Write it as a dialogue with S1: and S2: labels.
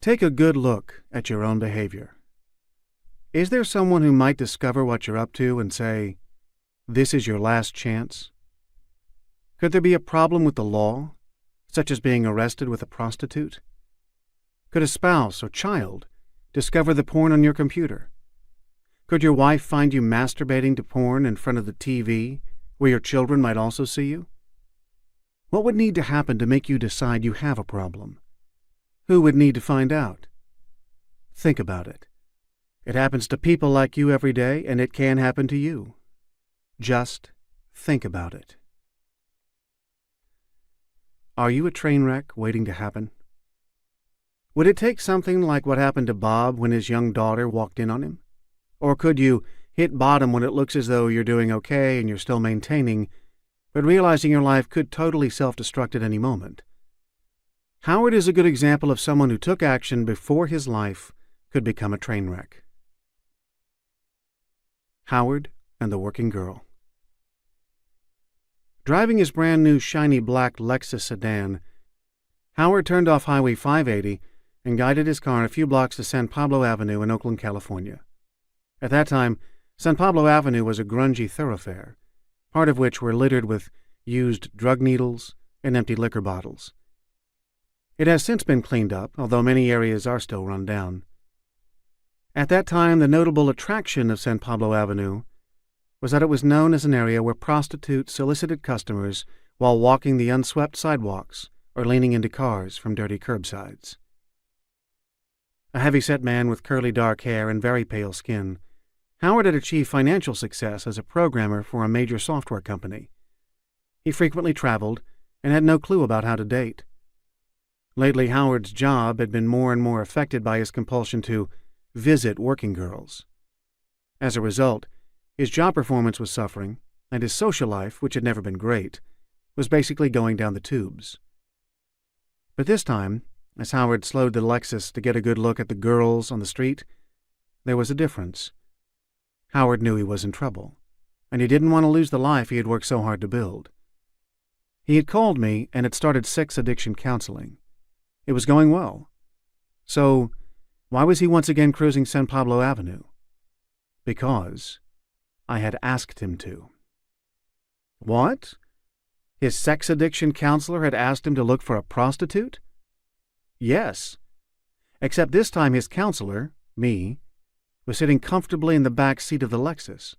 S1: Take a good look at your own behavior. Is there someone who might discover what you're up to and say, "This is your last chance"? Could there be a problem with the law, such as being arrested with a prostitute? Could a spouse or child discover the porn on your computer? Could your wife find you masturbating to porn in front of the TV, where your children might also see you? What would need to happen to make you decide you have a problem? Who would need to find out? Think about it. It happens to people like you every day, and it can happen to you. Just think about it. Are you a train wreck waiting to happen? Would it take something like what happened to Bob when his young daughter walked in on him? Or could you hit bottom when it looks as though you're doing okay and you're still maintaining, but realizing your life could totally self-destruct at any moment? Howard is a good example of someone who took action before his life could become a train wreck. Howard and the Working Girl. Driving his brand-new shiny black Lexus sedan, Howard turned off Highway 580 and guided his car a few blocks to San Pablo Avenue in Oakland, California. At that time, San Pablo Avenue was a grungy thoroughfare, part of which were littered with used drug needles and empty liquor bottles. It has since been cleaned up, although many areas are still run down. At that time, the notable attraction of San Pablo Avenue was that it was known as an area where prostitutes solicited customers while walking the unswept sidewalks or leaning into cars from dirty curbsides. A heavy-set man with curly dark hair and very pale skin, Howard had achieved financial success as a programmer for a major software company. He frequently traveled and had no clue about how to date. Lately, Howard's job had been more and more affected by his compulsion to visit working girls. As a result, his job performance was suffering, and his social life, which had never been great, was basically going down the tubes. But this time, as Howard slowed the Lexus to get a good look at the girls on the street, there was a difference. Howard knew he was in trouble, and he didn't want to lose the life he had worked so hard to build. He had called me and had started sex addiction counseling. It was going well. So, why was he once again cruising San Pablo Avenue? Because I had asked him to. What? His sex addiction counselor had asked him to look for a prostitute? Yes. Except this time his counselor, me, was sitting comfortably in the back seat of the Lexus,